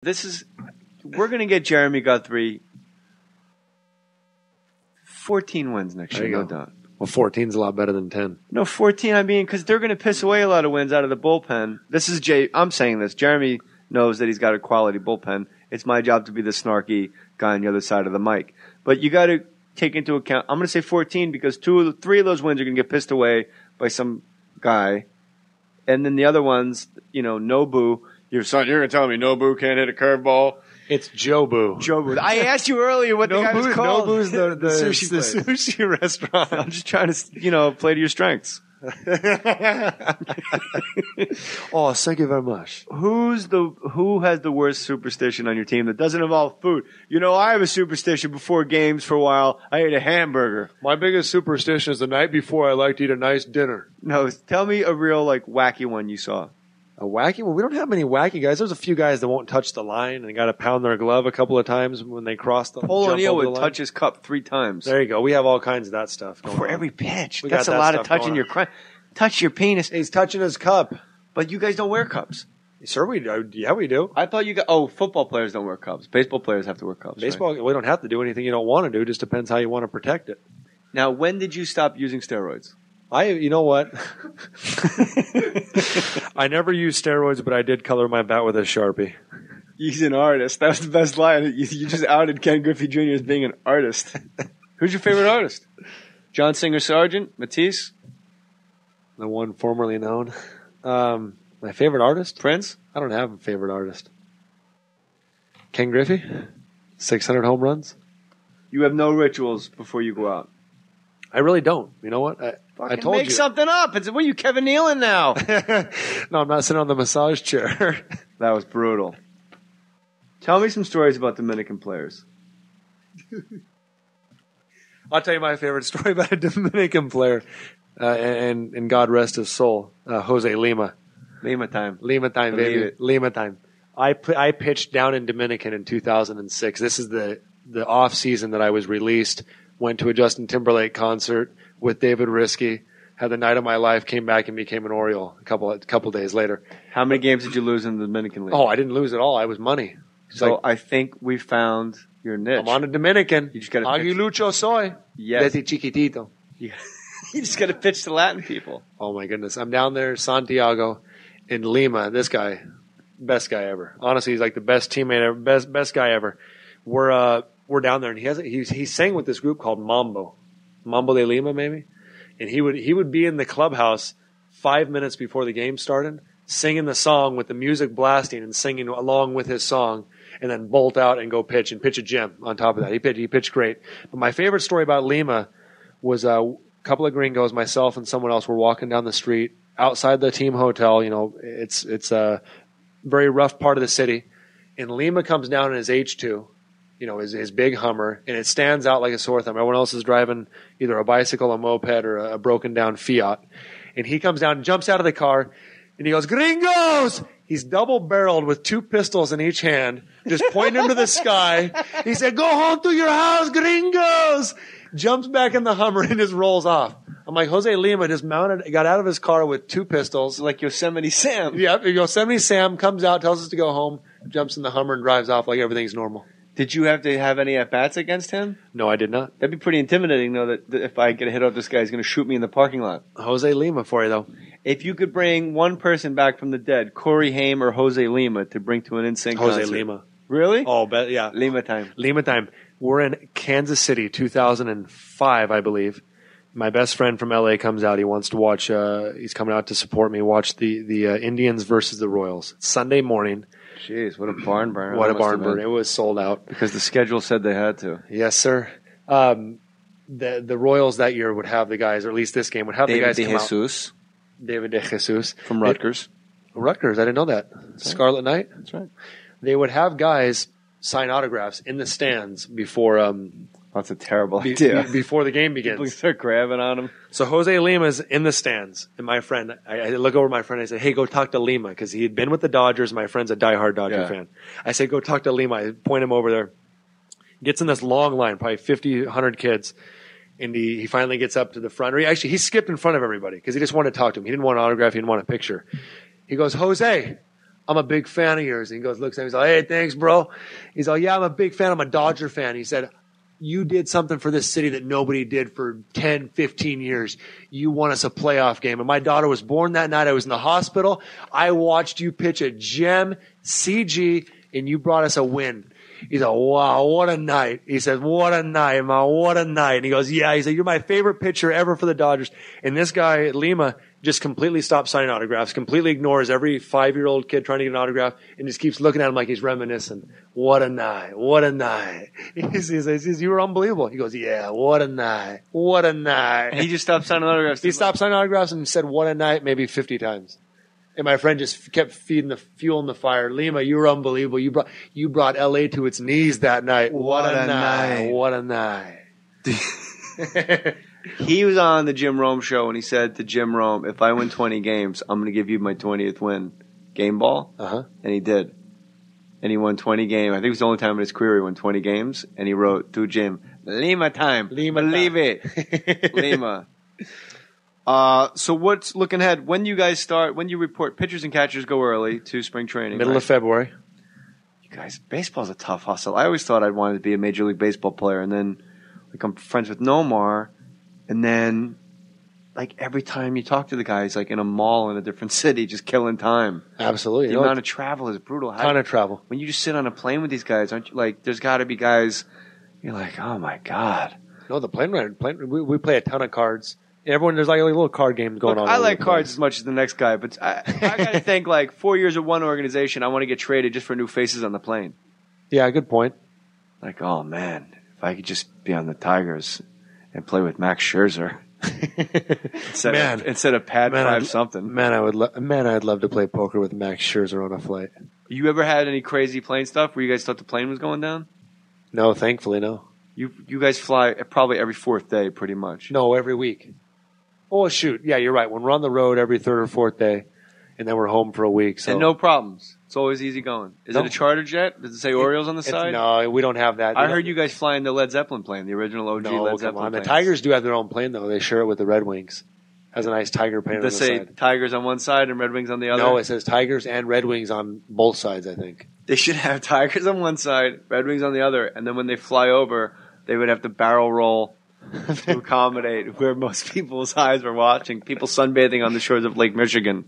We're going to get Jeremy Guthrie 14 wins next year, no doubt. Well, 14's a lot better than 10. No, 14, I mean, because they're going to piss away a lot of wins out of the bullpen. I'm saying this. Jeremy knows that he's got a quality bullpen. It's my job to be the snarky guy on the other side of the mic. But you got to take into account, I'm going to say 14 because 3 of those wins are going to get pissed away by some guy. And then the other ones, Nobu. You're going to tell me Nobu can't hit a curveball? It's Jobu. Jobu. I asked you earlier what the guy was called. Nobu's the sushi restaurant. I'm just trying to, play to your strengths. Oh, thank you very much. Who has the worst superstition on your team that doesn't involve food? I have a superstition before games for a while. I ate a hamburger. My biggest superstition is the night before I like to eat a nice dinner. No, tell me a real wacky one you saw. A wacky? Well, we don't have many wacky guys. There's a few guys that won't touch the line and they got to pound their glove a couple of times when they cross the Paul O'Neill would touch his cup 3 times. There you go. We have all kinds of that stuff for every pitch. That's a lot of touching your touch your penis. He's touching his cup. But you guys don't wear cups. Sir, we do. Yeah, we do. I thought football players don't wear cups. Baseball players have to wear cups. Baseball, right? We don't have to do anything you don't want to do. It just depends how you want to protect it. Now, when did you stop using steroids? You know what? I never used steroids, but I did color my bat with a Sharpie. He's an artist. That was the best line. You just outed Ken Griffey Jr. as being an artist. Who's your favorite artist? John Singer Sargent? Matisse? The one formerly known. My favorite artist? Prince? I don't have a favorite artist. Ken Griffey? 600 home runs? You have no rituals before you go out? I really don't. You know what? I told you. Make something up. What are you, Kevin Nealon now? No, I'm not sitting on the massage chair. That was brutal. Tell me some stories about Dominican players. I'll tell you my favorite story about a Dominican player, and God rest his soul, Jose Lima. Lima time, baby. Lima time. I pitched down in Dominican in 2006. This is the off season that I was released. Went to a Justin Timberlake concert with David Risky. Had the night of my life. Came back and became an Oriole a couple days later. How many games did you lose in the Dominican League? Oh, I didn't lose at all. I was money. So I think we found your niche. I'm on a Dominican. You just got to Aguilucho soy. Yes. Desde chiquitito. You just got to pitch to Latin people. Oh my goodness. I'm down there, Santiago, in Lima. This guy, best guy ever. Honestly, he's like the best teammate ever, best guy ever. We're down there, and he sang with this group called Mambo de Lima, maybe. And he would be in the clubhouse 5 minutes before the game started, singing the song with the music blasting and singing along with his song, and then bolt out and go pitch a gem on top of that. He pitched great. But my favorite story about Lima was a couple of gringos, myself and someone else, were walking down the street outside the team hotel. It's a very rough part of the city, and Lima comes down in his H2. His big Hummer, and it stands out like a sore thumb. Everyone else is driving either a bicycle, a moped, or a broken down Fiat. And he comes down, jumps out of the car, and he goes, "Gringos!" He's double barreled with 2 pistols in each hand, just pointing them to the sky. He said, "Go home to your house, gringos!" Jumps back in the Hummer and just rolls off. I'm like, Jose Lima just got out of his car with 2 pistols. Like Yosemite Sam. Yeah, Yosemite Sam comes out, tells us to go home, jumps in the Hummer and drives off like everything's normal. Did you have to have any at-bats against him? No, I did not. That'd be pretty intimidating, though, that if I get a hit off this guy, he's going to shoot me in the parking lot. Jose Lima for you, though. If you could bring one person back from the dead, Corey Haim or Jose Lima, to bring to an NSYNC concert. Jose Lima. Really? Oh, yeah. Lima time. Lima time. We're in Kansas City, 2005, I believe. My best friend from LA comes out. He wants to watch, he's coming out to support me, watch the Indians versus the Royals. It's Sunday morning. Jeez, what a barn burner. What a barn burner. It was sold out. Because the schedule said they had to. Yes, sir. The Royals that year would have the guys, or at least this game, would have the guys come out. David De Jesus. From Rutgers. Rutgers, I didn't know that. Scarlet Knight? That's right. They would have guys sign autographs in the stands before... That's a terrible idea. Before the game begins. People start grabbing on him. So Jose Lima's in the stands, and my friend, I look over at my friend, I say, "Hey, go talk to Lima," because he had been with the Dodgers. My friend's a diehard Dodger fan. I say, "Go talk to Lima." I point him over there. Gets in this long line, probably 50, 100 kids, and he finally gets up to the front. Or he skipped in front of everybody because he just wanted to talk to him. He didn't want an autograph. He didn't want a picture. He goes, "Jose, I'm a big fan of yours. And he goes, looks at me, he's like, hey, thanks, bro. He's like, yeah, I'm a big fan. I'm a Dodger fan. He said, you did something for this city that nobody did for 10, 15 years. You won us a playoff game. And my daughter was born that night. I was in the hospital. I watched you pitch a gem CG, and you brought us a win. He's like, wow, what a night. He says, what a night, man, what a night. And he goes, yeah. He said, you're my favorite pitcher ever for the Dodgers. And this guy at Lima just completely stops signing autographs, completely ignores every 5-year-old kid trying to get an autograph, and just keeps looking at him like he's reminiscing. What a night, what a night. He says, you were unbelievable. He goes, yeah, what a night, what a night. And he just stopped signing autographs. He stopped signing autographs and said, what a night, maybe 50 times. And my friend just kept feeding the fuel in the fire. Lima, you were unbelievable. You brought LA to its knees that night. What a night. What a night. He was on the Jim Rome show, and he said to Jim Rome, if I win 20 games, I'm going to give you my 20th win. Game ball? Uh-huh. And he did. And he won 20 games. I think it was the only time in his career he won 20 games. And he wrote to Jim, Lima time. Lima Believe time. it. Lima. So what's looking ahead? When you guys start, when you report, pitchers and catchers go early to spring training. Middle of February. You guys, baseball's a tough hustle. I always thought I'd wanted to be a Major League Baseball player. And then like I'm friends with Nomar. And then, like, every time you talk to the guys, like, in a mall in a different city, just killing time. Absolutely. The amount of travel is brutal. Ton of travel. When you just sit on a plane with these guys, aren't you, like, there's got to be guys, you're like, oh, my God. No, the plane ride, we play a ton of cards. Everyone, there's like a little card game going on. I like cards as much as the next guy, but I got to think, like, 4 years of one organization, I want to get traded just for new faces on the plane. Yeah, good point. Like, oh, man, if I could just be on the Tigers and play with Max Scherzer instead of Pad 5 something. Man, I'd love to play poker with Max Scherzer on a flight. You ever had any crazy plane stuff where you guys thought the plane was going down? No, thankfully, no. You guys fly probably every fourth day, pretty much. No, every week. Oh, shoot. Yeah, you're right. When we're on the road every third or fourth day, and then we're home for a week. So. And no problems. It's always easy going. Is it a charter jet? Does it say Orioles on the side? No, we don't have that. I heard you guys flying the Led Zeppelin plane, the original OG Led Zeppelin plane. The Tigers do have their own plane, though. They share it with the Red Wings. Has a nice Tiger plane on the side. Does it say Tigers on one side and Red Wings on the other? No, it says Tigers and Red Wings on both sides, I think. They should have Tigers on one side, Red Wings on the other, and then when they fly over, they would have to barrel roll to accommodate where most people's eyes were watching, people sunbathing on the shores of Lake Michigan.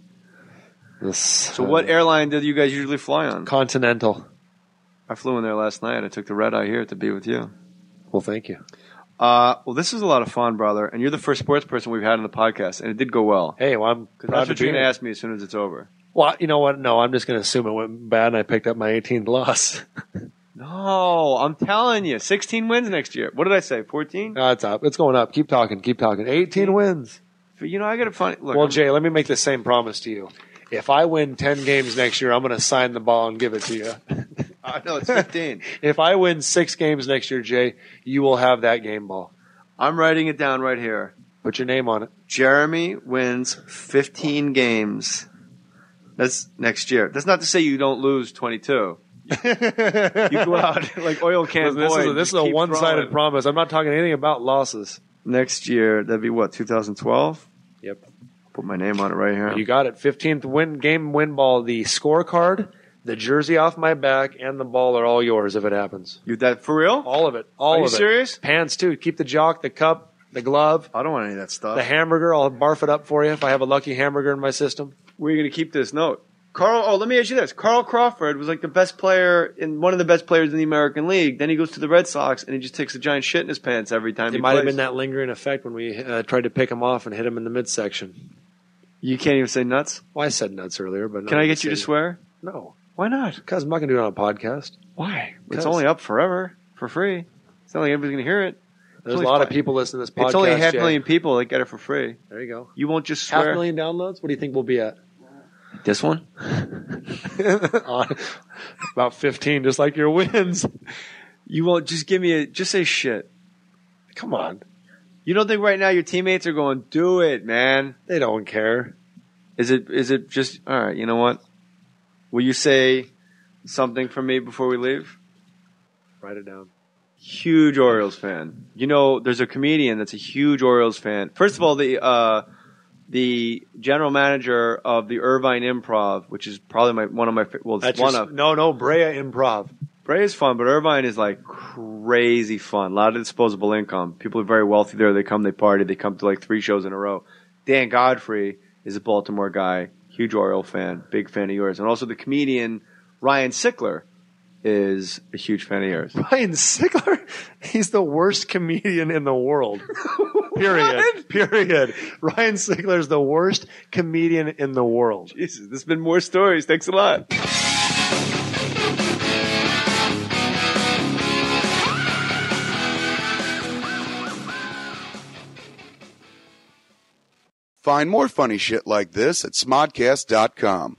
So what airline did you guys usually fly on? Continental. I flew in there last night. I took the red eye here to be with you. Well, thank you. Well, this is a lot of fun, brother. And you're the first sports person we've had on the podcast, and it did go well. Hey, well, I'm proud that's what you're going to ask me as soon as it's over. Well, you know what? No, I'm just going to assume it went bad, and I picked up my 18th loss. No, I'm telling you, 16 wins next year. What did I say? 14? No, it's up. It's going up. Keep talking. 18 wins. You know, I got to find. Look, well, Jay, let me make the same promise to you. If I win 10 games next year, I'm going to sign the ball and give it to you. No, it's 15. If I win 6 games next year, Jay, you will have that game ball. I'm writing it down right here. Put your name on it. Jeremy wins 15 games. That's next year. That's not to say you don't lose 22. You go out like oil can boy. This is a one-sided promise. I'm not talking anything about losses. Next year, that'd be what, 2012? Yep. Put my name on it right here. You got it. 15th game win ball. The scorecard, the jersey off my back, and the ball are all yours if it happens. You that for real? All of it. All of it. Are you serious? Pants too. Keep the jock, the cup, the glove. I don't want any of that stuff. The hamburger, I'll barf it up for you if I have a lucky hamburger in my system. Where are you going to keep this note? Let me ask you this. Carl Crawford was like the best player one of the best players in the American League. Then he goes to the Red Sox and he just takes a giant shit in his pants every time he plays. It might have been that lingering effect when we tried to pick him off and hit him in the midsection. You can't even say nuts? Well, I said nuts earlier, but can I get you to swear? No. Why not? Because I'm not going to do it on a podcast. Why? It's only up forever for free. It's not like everybody's going to hear it. There's a lot of people listening to this podcast. It's only 500,000 people that get it for free. There you go. You won't just swear. 500,000 downloads? What do you think we'll be at? This one? About 15, just like your wins. You won't just just say shit. Come on. You don't think right now your teammates are going, do it, man? They don't care. Is it just, all right, you know what? Will you say something for me before we leave? Write it down. Huge Orioles fan. You know, there's a comedian that's a huge Orioles fan. First of all, the the general manager of the Irvine Improv, which is probably one of my no Brea Improv. Brea is fun, but Irvine is like crazy fun. A lot of disposable income. People are very wealthy there. They come, they party. They come to like 3 shows in a row. Dan Godfrey is a Baltimore guy, huge Oriole fan, big fan of yours, and also the comedian Ryan Sickler is a huge fan of yours. Ryan Sickler? He's the worst comedian in the world. Period. Ryan Sickler is the worst comedian in the world. Jesus, this has been Mohr Stories. Thanks a lot. Find more funny shit like this at smodcast.com.